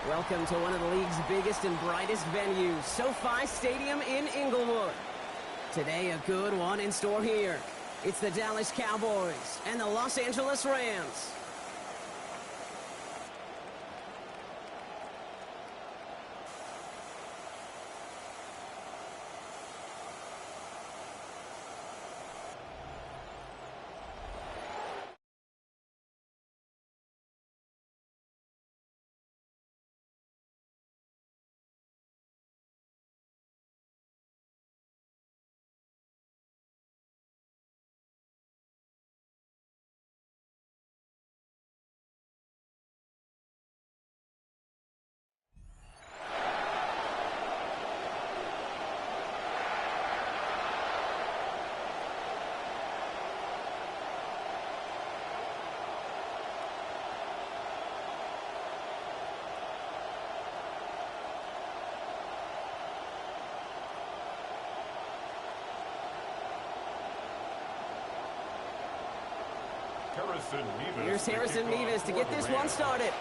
Welcome to one of the league's biggest and brightest venues, SoFi Stadium in Inglewood. Today, a good one in store here. It's the Dallas Cowboys and the Los Angeles Rams. Here's Harrison Mevis to get this one started.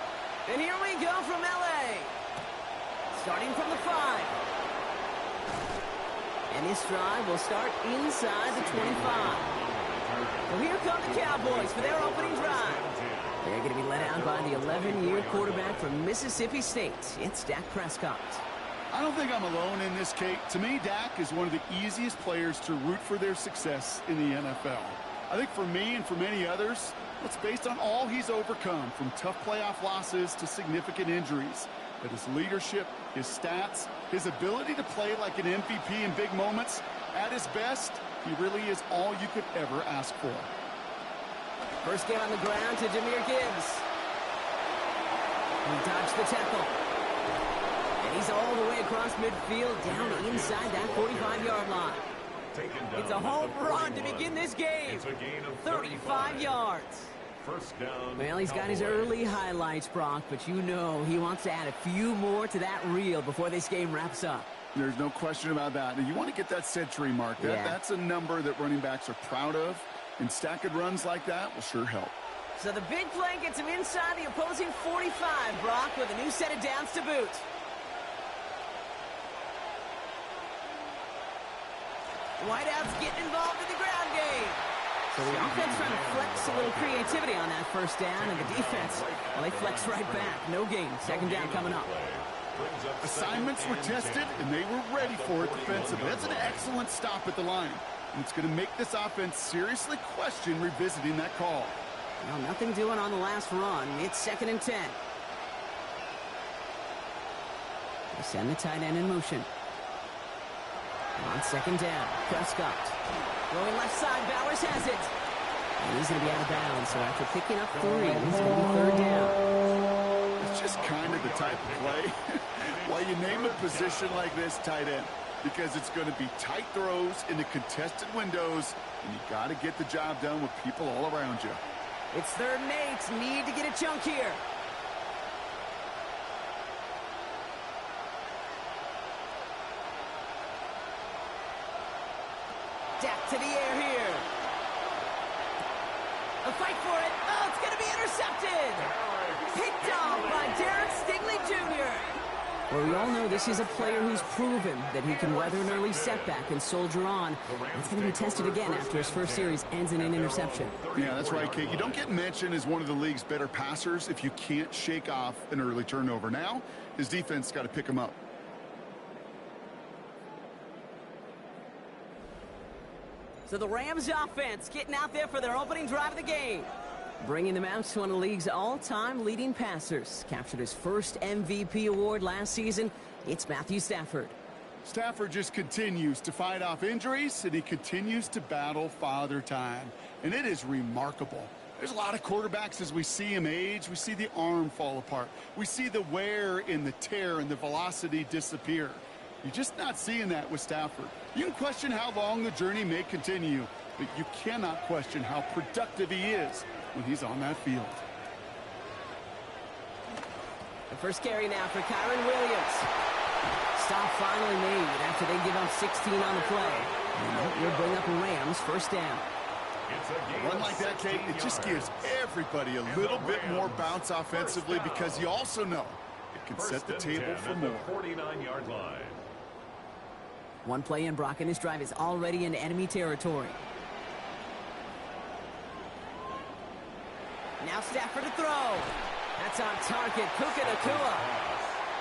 And here we go from L.A. Starting from the 5. And this drive will start inside the 25. So here come the Cowboys for their opening drive. They're going to be led out by the 11-year quarterback from Mississippi State. It's Dak Prescott. I don't think I'm alone in this, Kate. To me, Dak is one of the easiest players to root for their success in the NFL. I think for me and for many others, it's based on all he's overcome, from tough playoff losses to significant injuries. But his leadership, his stats, his ability to play like an MVP in big moments, at his best, he really is all you could ever ask for. First game on the ground to Jahmyr Gibbs. He dodged the tackle. And he's all the way across midfield, down inside that 45-yard line. It's a home run to begin this game. 35 yards. Well, he's got his early highlights, Brock, but you know he wants to add a few more to that reel before this game wraps up. There's no question about that. And you want to get that century mark. That's a number that running backs are proud of, and stacking runs like that will sure help. So the big play gets him inside the opposing 45, Brock, with a new set of downs to boot. Whiteout's getting involved in the ground game. So the offense trying to flex a little creativity on that first down, and the defense, well, they flex right back. No gain. Second down coming up. Assignments were tested, and they were ready for it defensively. That's an excellent stop at the line. And it's going to make this offense seriously question revisiting that call. Well, nothing doing on the last run. It's 2nd and 10. They send the tight end in motion. On 2nd down, Prescott. Going left side, Bowers has it. And he's going to be out of bounds, so after picking up 3, he's going to be 3rd down. It's just kind of the type of play why you name a position like this tight end, because it's going to be tight throws into contested windows, and you got to get the job done with people all around you. It's 3rd and 8. Need to get a chunk here. Dak to the air here. A fight for it. Oh, it's going to be intercepted. Picked off by Derek Stingley Jr. Well, we all know this is a player who's proven that he can weather an early setback and soldier on. It's going to be tested again after his first series ends in an interception. Yeah, that's right, Kate. You don't get mentioned as one of the league's better passers if you can't shake off an early turnover. Now, his defense got to pick him up. So the Rams offense getting out there for their opening drive of the game. Bringing them out to one of the league's all-time leading passers. Captured his first MVP award last season. It's Matthew Stafford. Stafford just continues to fight off injuries, and he continues to battle Father Time. And it is remarkable. There's a lot of quarterbacks as we see him age. We see the arm fall apart. We see the wear and the tear and the velocity disappear. You're just not seeing that with Stafford. You can question how long the journey may continue, but you cannot question how productive he is when he's on that field. The first carry now for Kyren Williams. Stop finally made after they give up 16 on the play. And that will bring up a Rams first down. A run like that, Kate, it just gives everybody a little bit more bounce offensively, because you also know it can set the table for more. 49-yard line. One play in, Brock, and this drive is already into enemy territory. Now Stafford to throw. That's on target. Puka Nacua.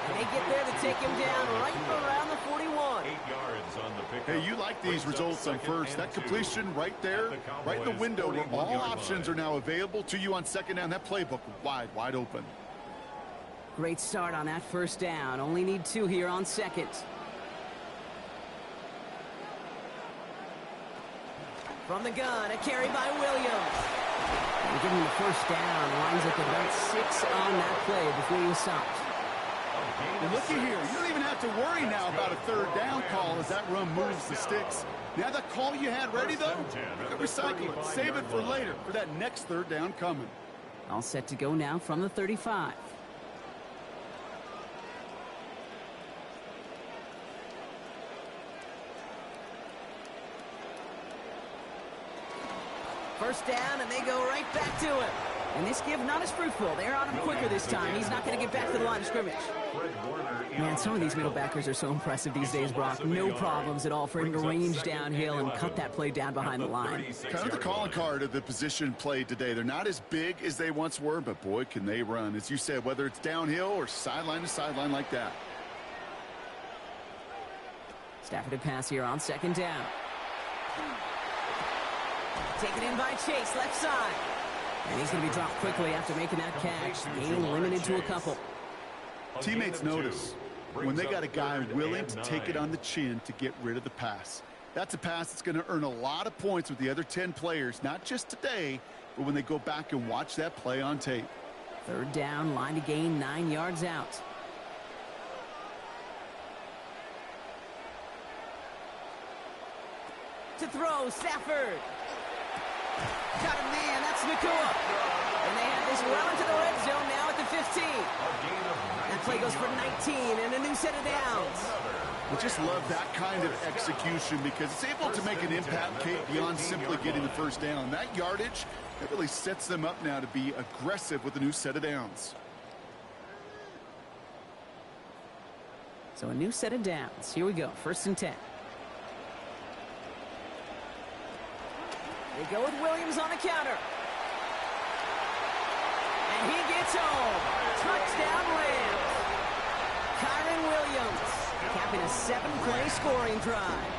And they get there to take him down right around the 41. 8 yards on the pickup. Hey, you like these results on first. That completion right there, right in the window where all options are now available to you on second down. That playbook wide open. Great start on that first down. Only need 2 here on second. From the gun, a carry by Williams. And giving him the first down. Lines up at about 6 on that play before he was stopped. And looky here, you don't even have to worry now about a third down call as that run moves the sticks. Now that call you had ready, though, you can recycle it. Save it for later, for that next third down coming. All set to go now from the 35. First down, and they go right back to him. And this give not as fruitful. They're on him quicker this time. He's not going to get back to the line of scrimmage. Man, some of these middle backers are so impressive these days, Brock. No problems at all for him to range downhill and cut that play down behind the line. Kind of the calling card of the position played today. They're not as big as they once were, but boy, can they run. As you said, whether it's downhill or sideline to sideline like that. Stafford to pass here on second down. Taken in by Chase, left side. And he's going to be dropped quickly after making that catch. Gain limited to a couple. Teammates notice when they got a guy willing to take it on the chin to get rid of the pass. That's a pass that's going to earn a lot of points with the other 10 players, not just today, but when they go back and watch that play on tape. Third down, line to gain 9 yards out. To throw, Stafford. Got a man, that's Nacua. And they have this well into the red zone now at the 15. That play goes for 19 and a new set of downs. I just love that kind of execution because it's able to make an impact, Kate, beyond simply getting the first down. That yardage, that really sets them up now to be aggressive with a new set of downs. So a new set of downs. Here we go, 1st and 10. They go with Williams on the counter. And he gets home. Touchdown Rams. Kyren Williams capping a 7-play scoring drive.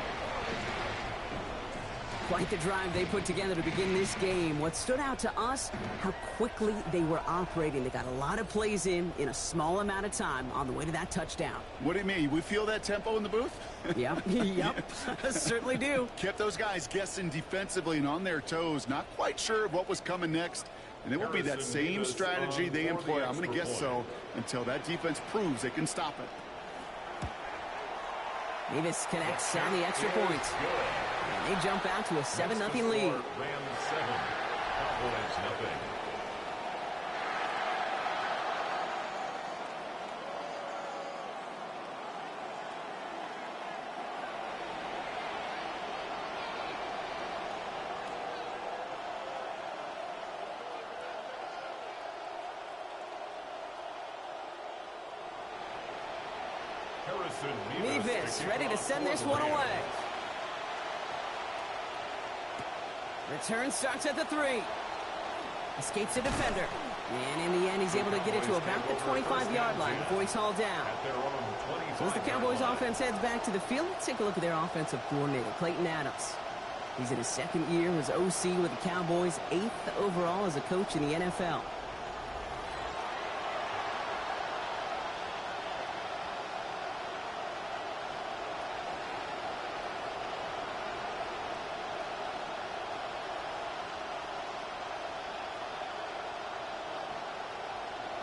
Quite the drive they put together to begin this game. What stood out to us, how quickly they were operating. They got a lot of plays in a small amount of time on the way to that touchdown. What do you mean? We feel that tempo in the booth? Yep, yep, certainly do. Kept those guys guessing defensively and on their toes, not quite sure of what was coming next. And it will be that same strategy they employ, I'm going to guess so, until that defense proves they can stop it. Davis connects on the extra point. And they jump out to a 7-0 lead. Rams 7, Cowboys nothing. Nevis ready to send this one away. Return starts at the 3. Escapes the defender. And in the end, he's able to get it to about the 25-yard line before he's hauled down. So as the Cowboys offense heads back to the field, let's take a look at their offensive coordinator, Clayton Adams. He's in his 2nd year as OC with the Cowboys, 8th overall as a coach in the NFL.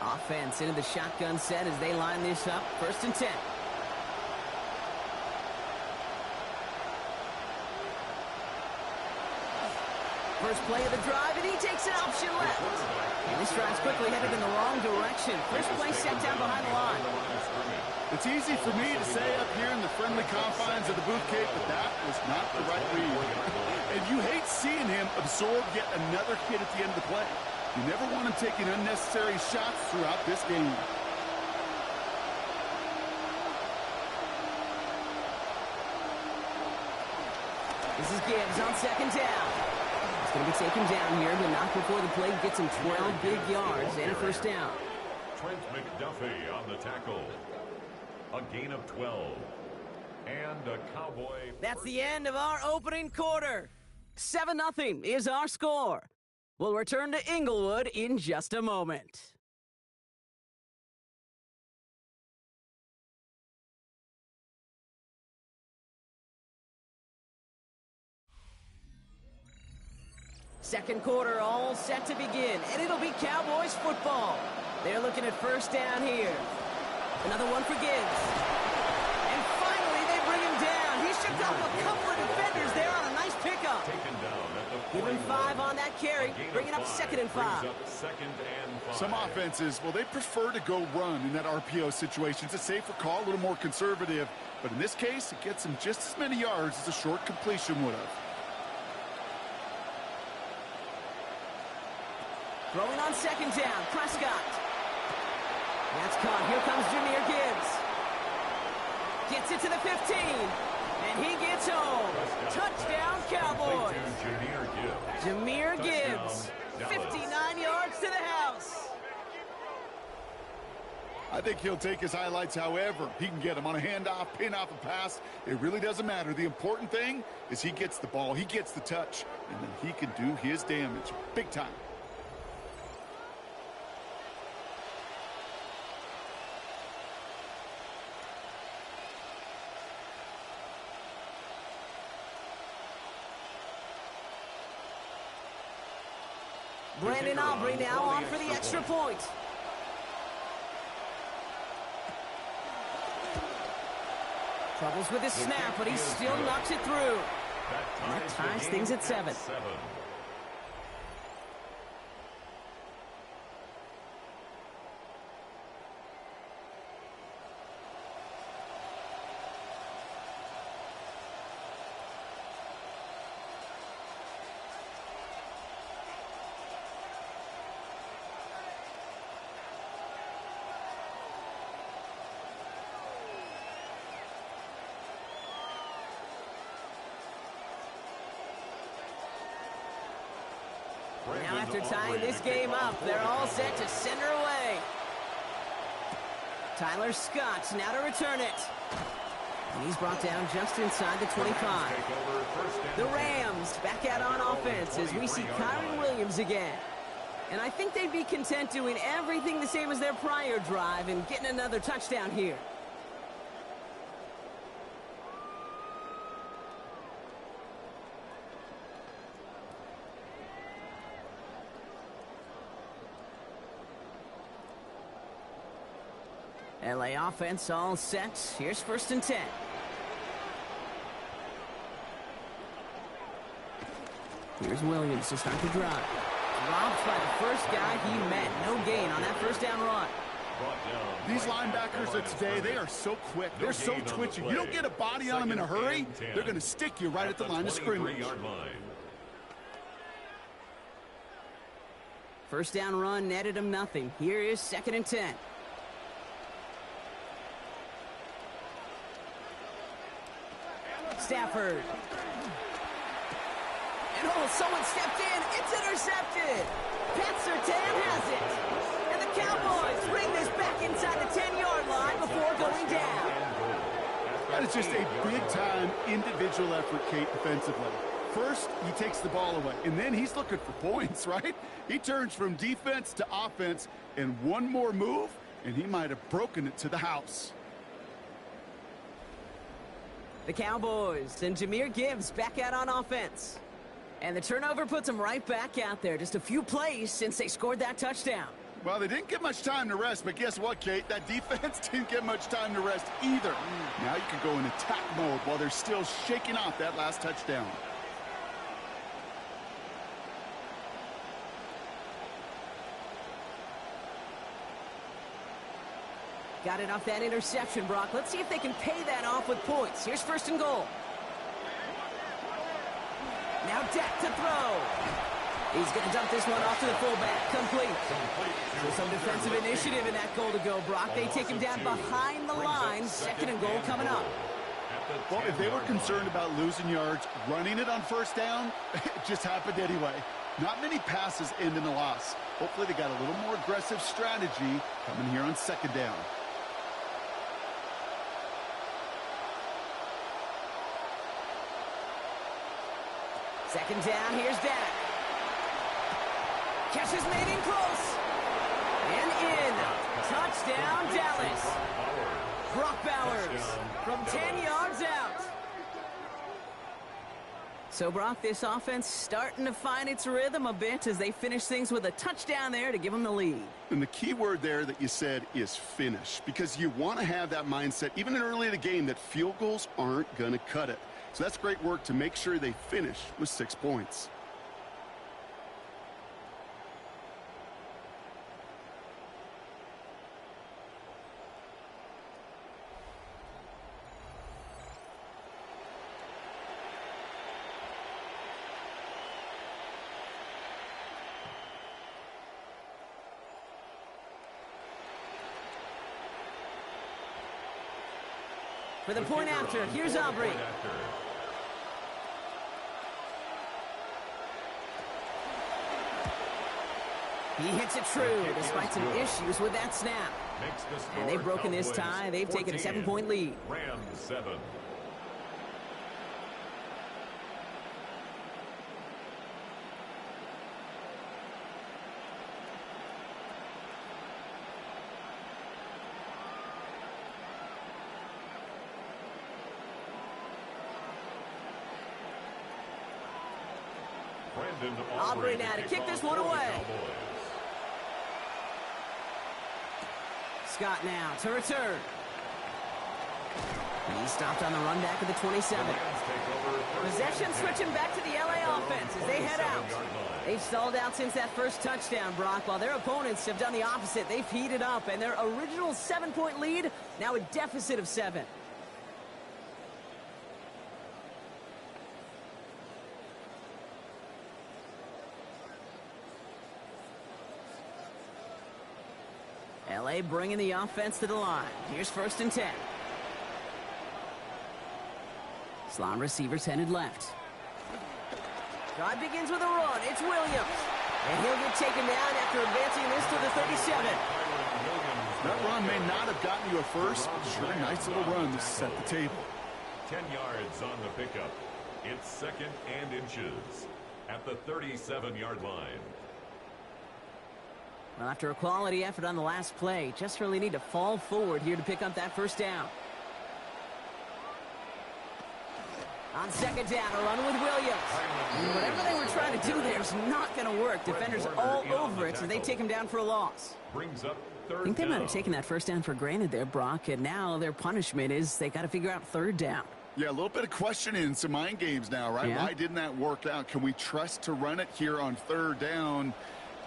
Offense into the shotgun set as they line this up. 1st and 10. First play of the drive, and he takes an option left. And this drive's quickly headed in the wrong direction. First play set down behind the line. It's easy for me to say up here in the friendly confines of the booth, Kate, but that was not the right read. And you hate seeing him absorb yet another hit at the end of the play. You never want him taking unnecessary shots throughout this game. This is Gibbs on 2nd down. He's going to be taken down here, but not before the play gets him 12 big yards and a 1st down. Trent McDuffie on the tackle. A gain of 12. And a Cowboy. That's the end of our opening quarter. 7-0 is our score. We'll return to Inglewood in just a moment. Second quarter all set to begin, and it'll be Cowboys football. They're looking at 1st down here. Another one for Gibbs. And finally, they bring him down. He shook off a couple of defenders there on a nice pickup. Give him 5 on that carry, bring it up 2nd and 5. Some offenses, well, they prefer to go run in that RPO situation. It's a safer call, a little more conservative. But in this case, it gets him just as many yards as a short completion would have. Throwing on 2nd down, Prescott. That's caught. Here comes Jahmyr Gibbs. Gets it to the 15. And he gets home. Touchdown, Cowboys. Jahmyr Gibbs. 59 yards to the house. I think he'll take his highlights however he can get them on a handoff, pin off a pass. It really doesn't matter. The important thing is he gets the ball, he gets the touch, and then he can do his damage big time. Brandon Aubrey now on for the extra point. Troubles with his snap, but he still knocks it through. And that ties things at 7. Now after tying this game up, they're all set to send her away. Tyler Scott now to return it. And he's brought down just inside the 25. The Rams back out on offense as we see Kyron Williams again. And I think they'd be content doing everything the same as their prior drive and getting another touchdown here. LA offense all set. Here's 1st and 10. Here's Williams to start the drive. Dropped by the first guy he met. No gain on that 1st down run. These linebackers of today, they are so quick. They're so twitchy. You don't get a body on them in a hurry, they're going to stick you right at the line of scrimmage. 1st down run netted him nothing. Here is 2nd and 10. Stafford. And someone stepped in. It's intercepted. Pat Surtain has it. And the Cowboys bring this back inside the 10-yard line before going down. That is just a big-time individual effort, Kate, defensively. First, he takes the ball away, and then he's looking for points, right? He turns from defense to offense, and one more move, and he might have broken it to the house. The Cowboys and Jahmyr Gibbs back out on offense. And the turnover puts them right back out there. Just a few plays since they scored that touchdown. Well, they didn't get much time to rest, but guess what, Kate? That defense didn't get much time to rest either. Now you can go in attack mode while they're still shaking off that last touchdown. Got it off that interception, Brock. Let's see if they can pay that off with points. Here's 1st and goal. Now Dak to throw. He's going to dump this one off to the fullback. Complete. So some defensive initiative in that goal to go, Brock. They take him down behind the line. 2nd and goal coming up. Well, if they were concerned about losing yards, running it on 1st down, it just happened anyway. Not many passes end in a loss. Hopefully they got a little more aggressive strategy coming here on 2nd down. Second down, here's Dak. Catch is made in close. And in. Touchdown, Dallas. Brock Bowers from 10 yards out. So, Brock, this offense starting to find its rhythm a bit as they finish things with a touchdown there to give them the lead. And the key word there that you said is finish, because you want to have that mindset, even early in the game, that field goals aren't going to cut it. So that's great work to make sure they finish with 6 points. For the point after, here's Aubrey. He hits it true, despite some issues with that snap. And they've broken this tie. They've taken a 7-point lead. Rams 7. Aubrey now to kick this one away. Scott now to return. He stopped on the run back of the 27. Possession switching back to the LA offense as they head out. They've stalled out since that first touchdown, Brock, while their opponents have done the opposite. They've heated up, and their original 7-point lead, now a deficit of 7. LA bringing the offense to the line. Here's 1st and 10. Slot receivers headed left. Drive begins with a run. It's Williams. And he'll get taken down after advancing this to the 37. That run may not have gotten you a first. Sure, nice little run to set the table. 10 yards on the pickup. It's 2nd and inches at the 37-yard line. Well, after a quality effort on the last play, just really need to fall forward here to pick up that first down. On 2nd down, a run with Williams. And whatever they were trying to do there is not going to work. Defenders all over it, so they take him down for a loss. Brings up 3rd down. I think they might have taken that first down for granted there, Brock, and now their punishment is they got to figure out 3rd down. Yeah, a little bit of questioning, some mind games now, right? Yeah. Why didn't that work out? Can we trust to run it here on 3rd down?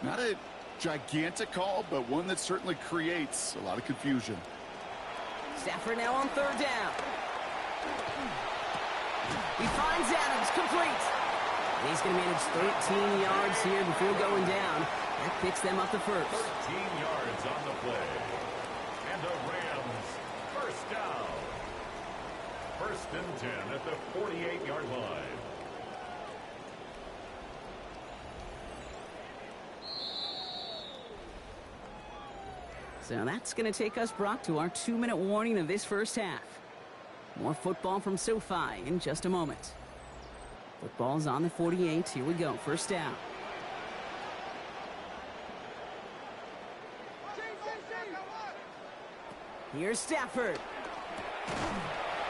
Not a gigantic call, but one that certainly creates a lot of confusion. Stafford now on 3rd down. He finds Adams, complete. And he's going to manage 13 yards here before going down. That picks them up the first. 13 yards on the play. And the Rams first down. 1st and 10 at the 48-yard line. So that's going to take us, Brock, to our 2-minute warning of this first half. More football from SoFi in just a moment. Football's on the 48. Here we go. First down. Here's Stafford.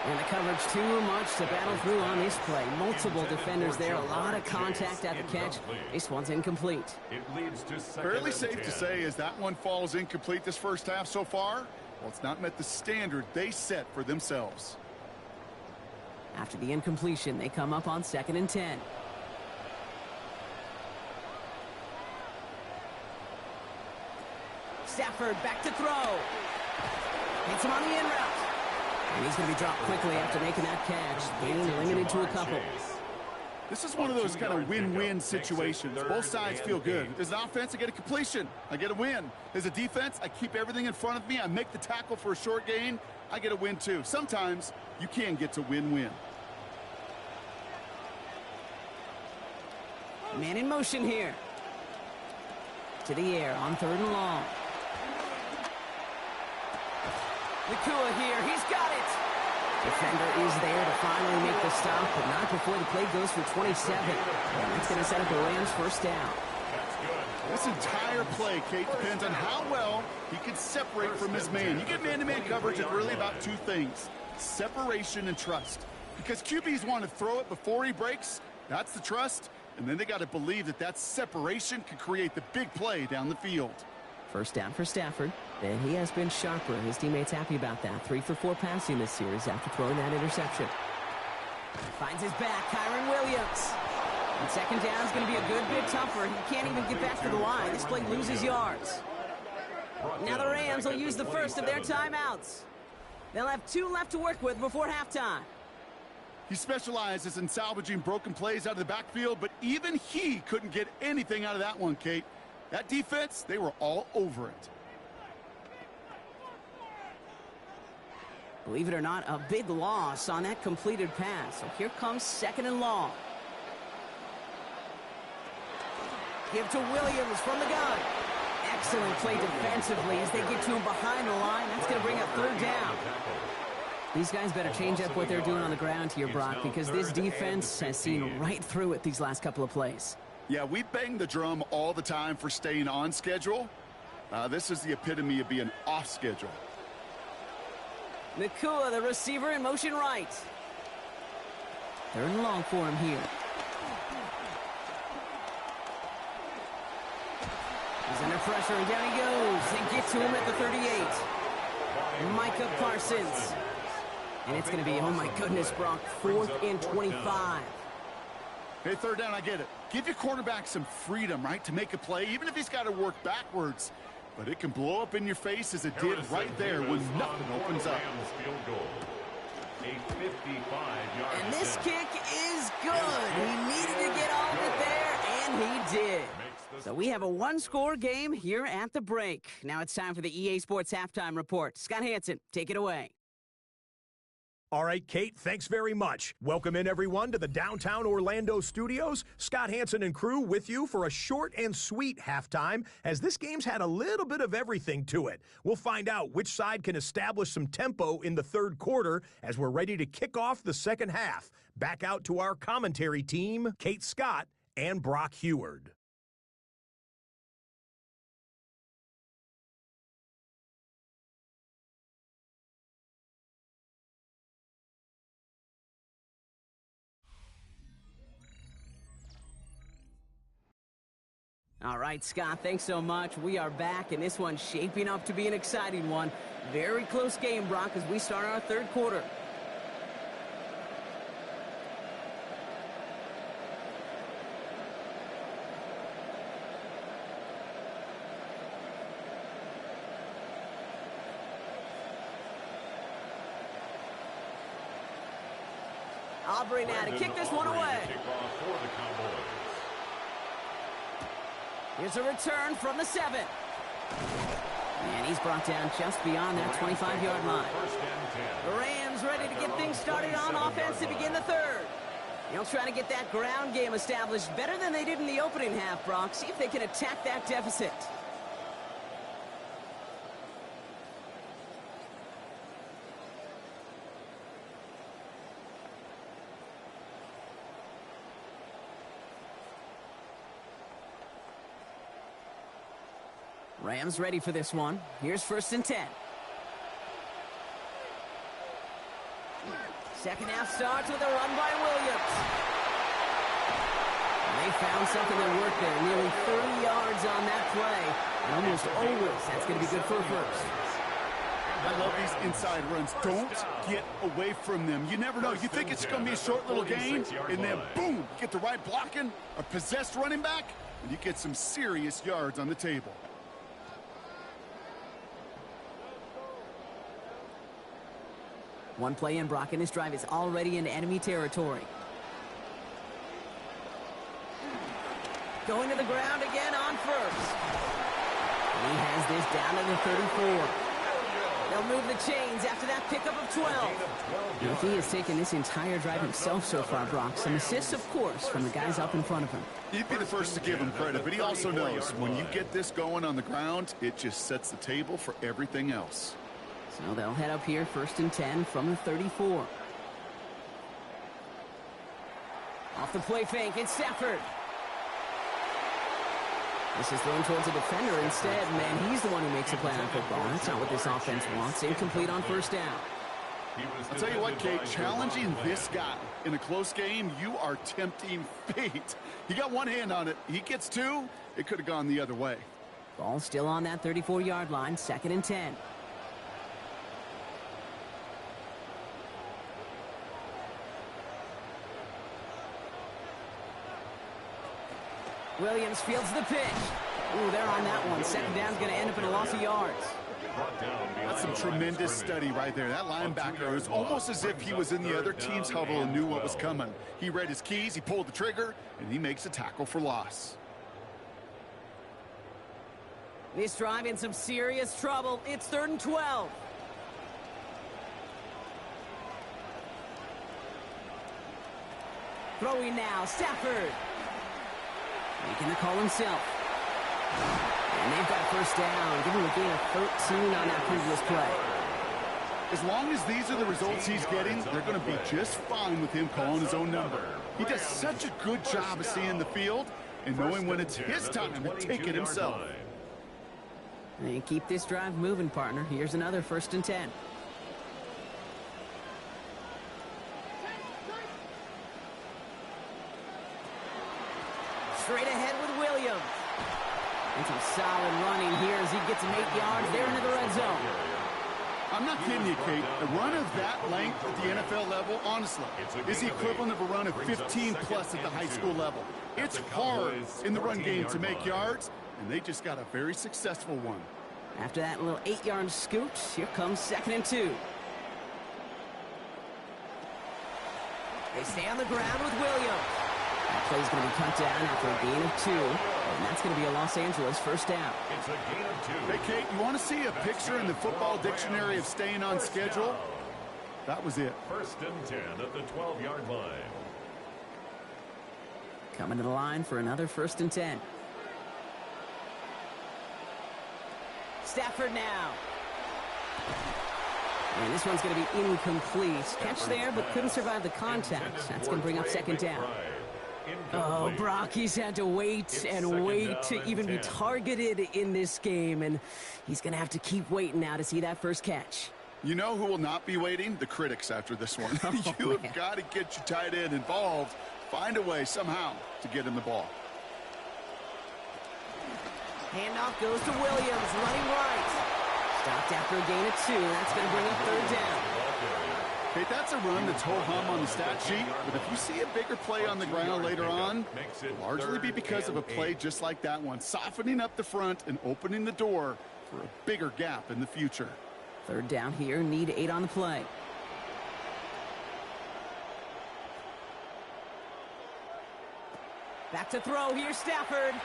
And the coverage too much to battle through on this play. Multiple defenders there. A lot of contact at the catch. This one's incomplete. It leads to 2nd Fairly and safe 10. to say as that one falls incomplete this first half so far. Well, it's not met the standard they set for themselves. After the incompletion, they come up on 2nd and 10. Stafford back to throw. Hits him on the in route. And he's going to be dropped quickly after making that catch. Being limited to a couple. This is one of those kind of win-win situations. Both sides feel good. As an offense, I get a completion. I get a win. As a defense, I keep everything in front of me. I make the tackle for a short gain. I get a win too. Sometimes you can get to win-win. Man in motion here. To the air on 3rd and long. Nakua here. He's got it. Defender is there to finally make the stop, but not before the play goes for 27. And that's going to set up the Rams first down. This entire play, Kate, depends on how well he can separate from his man. You get man-to-man coverage, it's really about two things: separation and trust. Because QBs want to throw it before he breaks. That's the trust. And then they got to believe that that separation can create the big play down the field. First down for Stafford. And he has been sharper. His teammates happy about that. 3 for 4 passing this series after throwing that interception. Finds his back, Kyren Williams. And 2nd down is going to be a good bit tougher. He can't even get back to the line. This play loses yards. Now the Rams will use the first of their timeouts. They'll have 2 left to work with before halftime. He specializes in salvaging broken plays out of the backfield, but even he couldn't get anything out of that one, Kate. That defense, they were all over it. Believe it or not, a big loss on that completed pass. So here comes 2nd and long. Give to Williams from the gun. Excellent play defensively as they get to him behind the line. That's going to bring up 3rd down. These guys better change up what they're doing on the ground here, Brock, because this defense has seen right through it these last couple of plays. Yeah, we bang the drum all the time for staying on schedule. This is the epitome of being off schedule. Nakua, the receiver, in motion right. 3rd and long for him here. He's under pressure, and down he goes. They get to him at the 38. Micah Parsons. And it's going to be, oh my goodness, Brock, 4th and 25. Hey, 3rd down, I get it. Give your quarterback some freedom, right, to make a play, even if he's got to work backwards. But it can blow up in your face as it did right there when nothing opens up. And this kick is good. He needed to get all of it there, and he did. So we have a 1-score game here at the break. Now it's time for the EA Sports Halftime Report. Scott Hanson, take it away. All right, Kate, thanks very much. Welcome in, everyone, to the downtown Orlando studios. Scott Hansen and crew with you for a short and sweet halftime, as this game's had a little bit of everything to it. We'll find out which side can establish some tempo in the third quarter as we're ready to kick off the second half. Back out to our commentary team, Kate Scott and Brock Heward. All right, Scott, thanks so much. We are back, and this one's shaping up to be an exciting one. Very close game, Brock, as we start our third quarter. Aubrey now to kick this one away. Here's a return from the 7. And he's brought down just beyond that 25-yard line. The Rams ready to get things started on offense to begin the third. They'll try to get that ground game established better than they did in the opening half, Brock. See if they can attack that deficit. Rams ready for this one. Here's 1st and 10. Second half starts with a run by Williams. They found something that worked there. Nearly 30 yards on that play. And almost always that's going to be good for a first. I love these inside runs. Don't get away from them. You never know. You think it's going to be a short little gain, and then boom, get the right blocking, a possessed running back, and you get some serious yards on the table. One play in, Brock, and this drive is already in enemy territory. Going to the ground again on first. And he has this down to the 34. They'll move the chains after that pickup of 12. He has taken this entire drive himself so far, Brock. Some assists, of course, from the guys up in front of him. You'd be the first to give him credit, but he also knows when you get this going on the ground, it just sets the table for everything else. So they'll head up here, 1st and 10 from the 34. Off the play fake, it's Stafford. This is thrown towards a defender instead. Man, he's the one who makes a play on football. That's not what this offense wants. Incomplete on 1st down. I'll tell you what, Kate, challenging this guy in a close game, you are tempting fate. He got one hand on it. He gets two. It could have gone the other way. Ball still on that 34-yard line, 2nd and 10. Williams fields the pitch. Ooh, they're on that one. 2nd down's going to end up in a loss of yards. That's some tremendous study right there. That linebacker is almost as if he was in the other team's huddle and knew what was coming. He read his keys, he pulled the trigger, and he makes a tackle for loss. This drive in some serious trouble. It's 3rd and 12. Throwing now, Stafford. Making the call himself. And they've got a 1st down. Give him a gain of 13 on that previous play. As long as these are the results he's getting, they're going to be just fine with him calling his own number. He does such a good job of seeing the field and knowing when it's his time to take it himself. And keep this drive moving, partner. Here's another 1st and 10. Straight ahead with Williams. And some solid running here as he gets him 8 yards there into the red zone. I'm not kidding you, Kate. A run of that length at the NFL level, honestly, is the equivalent of a run of 15-plus at the high school level. It's hard in the run game to make yards, and they just got a very successful one. After that little 8-yard scoot, here comes 2nd and 2. They stay on the ground with Williams. That play's going to be cut down after a gain of 2, and that's going to be a Los Angeles 1st down. It's a gain of 2. Hey, Kate, you want to see a picture in the football dictionary of staying on schedule? That was it. First and 10 at the 12-yard line. Coming to the line for another 1st and 10. Stafford now. And this one's going to be incomplete. Catch there, but couldn't survive the contact. That's going to bring up 2nd down. Oh, Brock, he's had to wait and wait to even be targeted in this game, and he's going to have to keep waiting now to see that first catch. You know who will not be waiting? The critics after this one. You have got to get your tight end involved. Find a way somehow to get him the ball. Handoff goes to Williams, running right. Stopped after a gain of 2. That's going to bring up 3rd down. Okay, that's a run that's ho-hum on the stat sheet, but if you see a bigger play on the ground later on, it'll largely be because of a play just like that one, softening up the front and opening the door for a bigger gap in the future. 3rd down here, need 8 on the play. Back to throw, here's Stafford.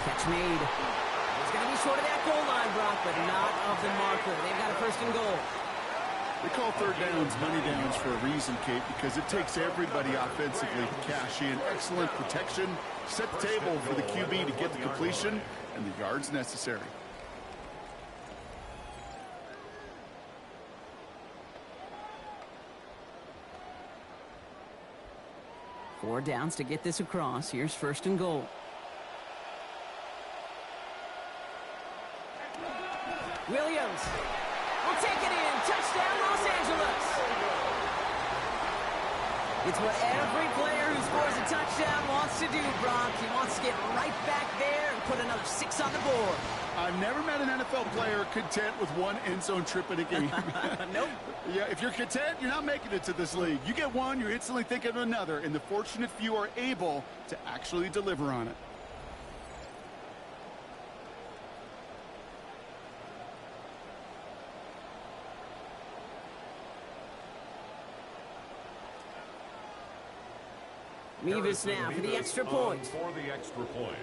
Catch made. He's going to be short of that goal line, Brock, but not of the marker. They've got a 1st and goal. They call 3rd downs money downs for a reason, Kate, because it takes everybody offensively to cash in. Excellent protection, set the table for the QB to get the completion and the yards necessary. Four downs to get this across. Here's 1st and goal. Williams will take it in. Touchdown, Los Angeles. It's what every player who scores a touchdown wants to do, Brock. He wants to get right back there and put another 6 on the board. I've never met an NFL player content with one end zone trip in a game. Nope. Yeah, if you're content, you're not making it to this league. You get one, you're instantly thinking of another, and the fortunate few are able to actually deliver on it. Mevis now for the extra point. For the extra point.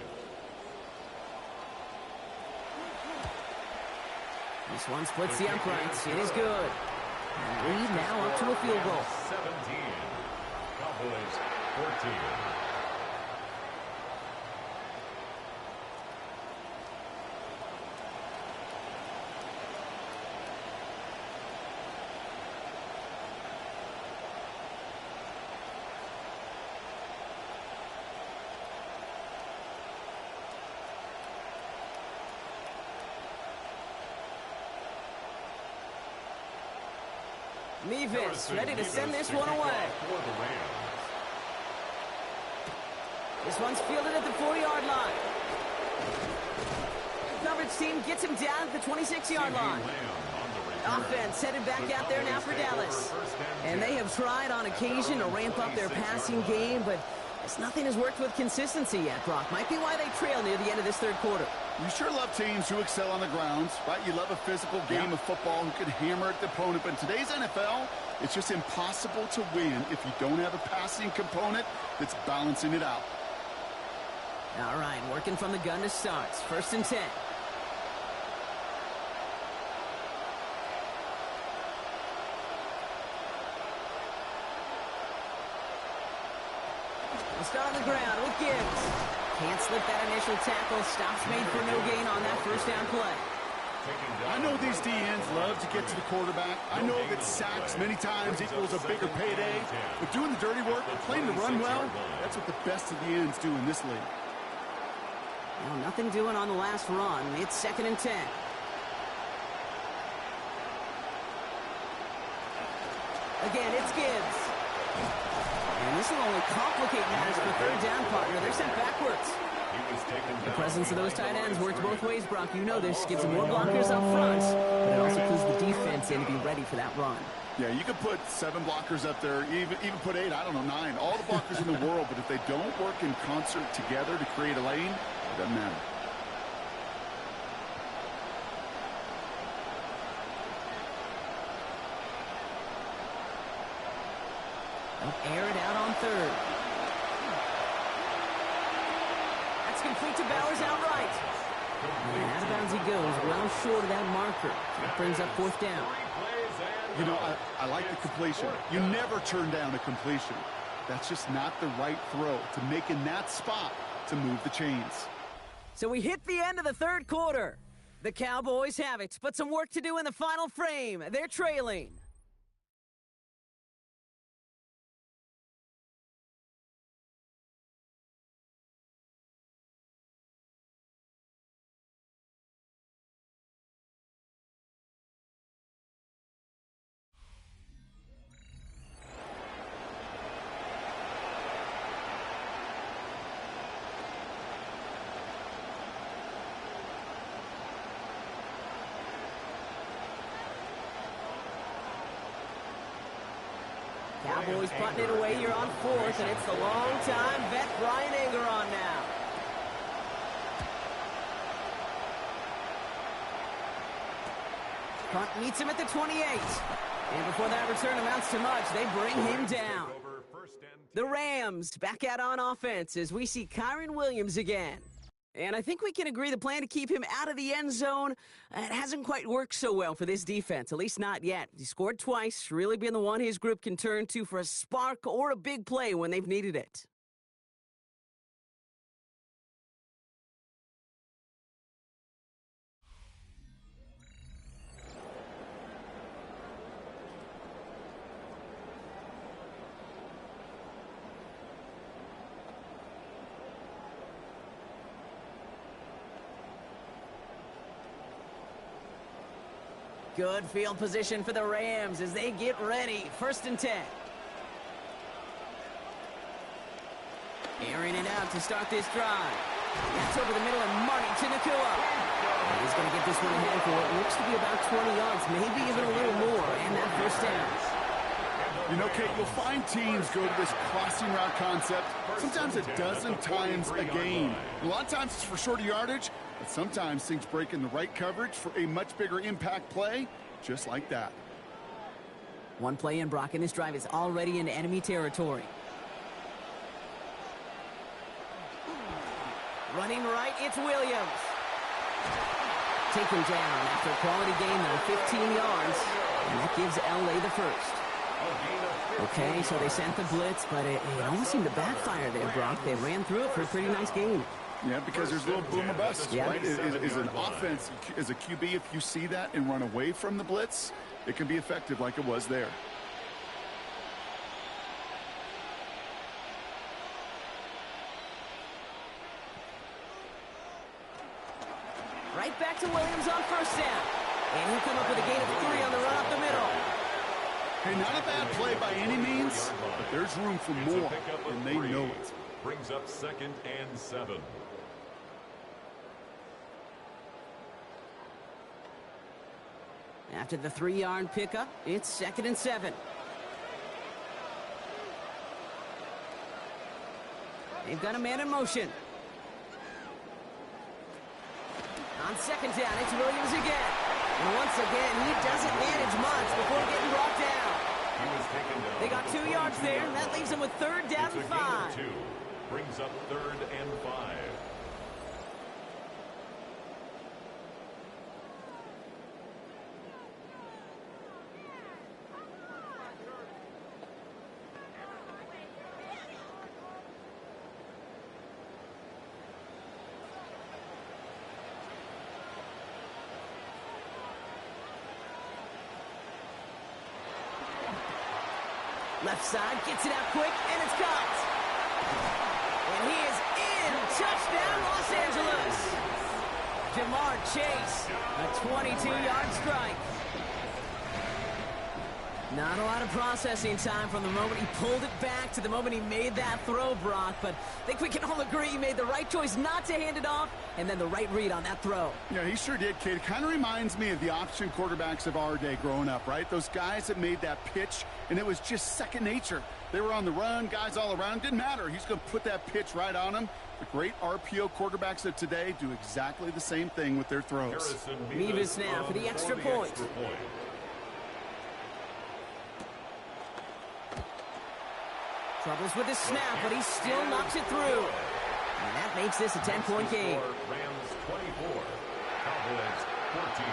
This one splits the uprights. It is good. And lead now up to a field goal. 17. Cowboys 14. Mevis ready to send this one away. This one's fielded at the 40-yard line. Coverage team gets him down at the 26-yard line. Offense headed back out there now for Dallas. And they have tried on occasion to ramp up their passing game, but nothing has worked with consistency yet, Brock. Might be why they trail near the end of this 3rd quarter. You sure love teams who excel on the grounds, right? You love a physical game of football who can hammer at the opponent. But in today's NFL, it's just impossible to win if you don't have a passing component that's balancing it out. All right, working from the gun to start. 1st and 10. We'll start on the ground with Gibbs. Can't slip that initial tackle. Stops made for no gain on that 1st down play. I know these DNs love to get to the quarterback. I know that sacks many times equals a bigger payday. But doing the dirty work, playing to run well, that's what the best of the ends do in this league. Well, nothing doing on the last run. It's 2nd and 10. Again, it's Gibbs. And this will only complicate matters for 3rd down partner. They're sent backwards. The presence of those tight ends works both ways, Brock. You know this. Gives them more blockers up front, but it also pulls the defense in to be ready for that run. Yeah, you could put 7 blockers up there, even put 8, I don't know, 9. All the blockers in the world, but if they don't work in concert together to create a lane, it doesn't matter. They'll air it out on 3rd. That's complete to Bowers outright. And out of bounds he goes, well short of that marker. That brings up 4th down. 3 plays You know, I like the completion. You never turn down a completion. That's just not the right throw to make in that spot to move the chains. So we hit the end of the third quarter. The Cowboys have it, but some work to do in the final frame. They're trailing. Cowboys putting it away here on fourth, and it's the long-time vet Bryan Anger on now. Punt meets him at the 28. And before that return amounts to much, they bring him down. The Rams back out on offense as we see Kyren Williams again. And I think we can agree the plan to keep him out of the end zone, it hasn't quite worked so well for this defense, at least not yet. He scored twice, really been the one his group can turn to for a spark or a big play when they've needed it. Good field position for the Rams as they get ready. 1st and 10. Airing it out to start this drive. That's over the middle and Marty to Nacua. He's going to get this one ahead for what looks to be about 20 yards, maybe even a little more, and that 1st down. You know, Kate, you'll find teams go to this crossing route concept sometimes a dozen times a game. A lot of times it's for shorter yardage, but sometimes things break in the right coverage for a much bigger impact play, just like that. One play in, Brock, and this drive is already in enemy territory. Running right, it's Williams. Taken down after a quality gain of 15 yards, and that gives LA the first. Okay, so they sent the blitz, but it almost seemed to backfire there, Brock. They ran through it for a pretty nice gain. Yeah, because there's a little boom or bust, right? Is an offense, as a QB, if you see that and run away from the blitz, it can be effective like it was there. Right back to Williams on 1st down. And he'll come up with a gain of 3 on the run up the middle. Hey, not a bad play by any means, but there's room for more, and they know it. Brings up 2nd and 7. After the 3-yard pickup, it's 2nd and 7. They've got a man in motion. On 2nd down, it's Williams again. And once again, he doesn't manage much before getting brought down. They got 2 yards there, and that leaves them with 3rd down and 5. Brings up 3rd and 5. Left side, gets it out quick, and it's caught. And he is in. Touchdown, Los Angeles. Jamar Chase, a 22-yard strike. Not a lot of processing time from the moment he pulled it back to the moment he made that throw, Brock. But I think we can all agree he made the right choice not to hand it off, and then the right read on that throw. Yeah, he sure did, Kate. It kind of reminds me of the option quarterbacks of our day growing up, right? Those guys that made that pitch, and it was just second nature. They were on the run, guys all around. Didn't matter. He's going to put that pitch right on them. The great RPO quarterbacks of today do exactly the same thing with their throws. Mevis now for the extra point. Troubles with the snap, but he still knocks it through. And that makes this a 10-point game. Rams 24, Cowboys 14.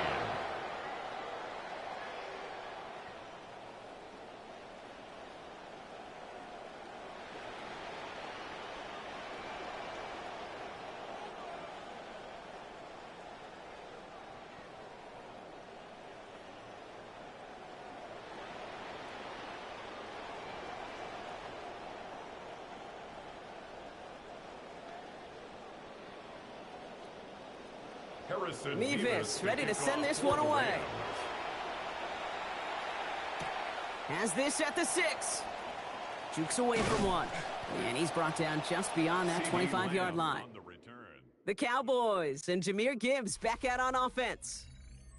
Harrison Mevis ready to send this one away. Has this at the 6. Jukes away from one. And he's brought down just beyond that 25-yard line. The Cowboys and Jahmyr Gibbs back out on offense.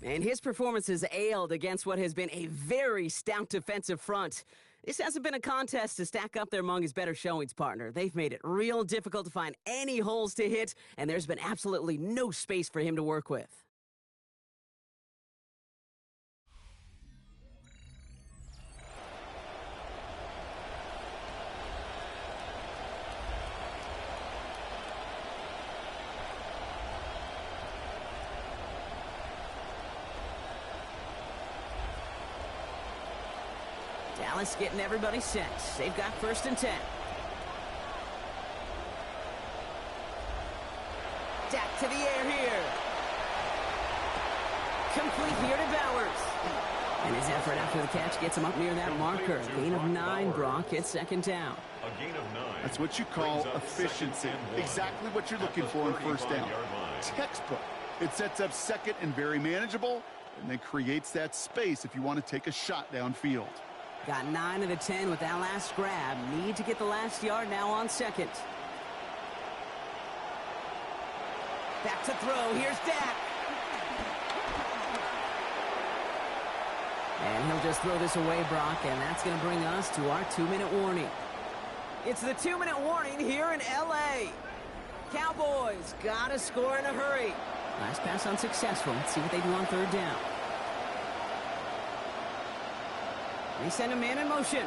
And his performance has ailed against what has been a very stout defensive front. This hasn't been a contest to stack up there among his better showings, partner. They've made it real difficult to find any holes to hit, and there's been absolutely no space for him to work with. Dallas getting everybody set. They've got 1st and 10. Dak to the air here. Complete here to Bowers. And his effort after the catch gets him up near that marker. Gain of 9, Brock. It's 2nd down. A gain of 9. That's what you call efficiency. Exactly what you're looking for in 1st down. Textbook. It sets up 2nd and very manageable, and then creates that space if you want to take a shot downfield. Got 9 of the 10 with that last grab. Need to get the last yard now on 2nd. Back to throw. Here's Dak. And he'll just throw this away, Brock, and that's going to bring us to our 2-minute warning. It's the 2-minute warning here in L.A. Cowboys got to score in a hurry. Last pass unsuccessful. Let's see what they do on 3rd down. They send a man in motion.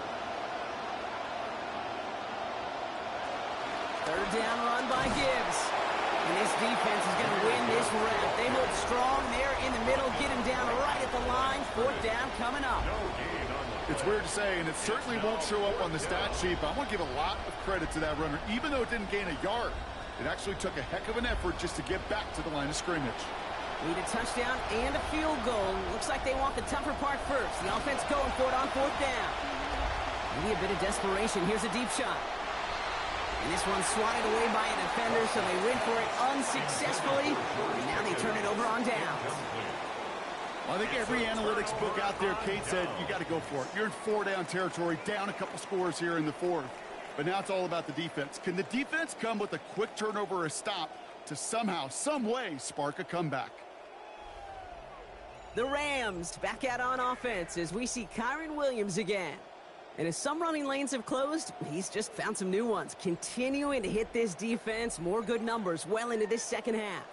3rd down run by Gibbs. And this defense is going to win this round. They hold strong there in the middle, get him down right at the line. 4th down coming up. It's weird to say, and it certainly won't show up on the stat sheet, but I want to give a lot of credit to that runner. Even though it didn't gain a yard, it actually took a heck of an effort just to get back to the line of scrimmage. Need a touchdown and a field goal. Looks like they want the tougher part first. The offense going for it on 4th down. Maybe a bit of desperation. Here's a deep shot. And this one's swatted away by a defender, so they went for it unsuccessfully. And now they turn it over on downs. Well, I think every analytics book out there, Kate said, you got to go for it. You're in 4-down territory, down a couple scores here in the 4th. But now it's all about the defense. Can the defense come with a quick turnover or a stop to somehow, some way, spark a comeback? The Rams back out on offense as we see Kyren Williams again. And as some running lanes have closed, he's just found some new ones. Continuing to hit this defense, more good numbers well into this 2nd half.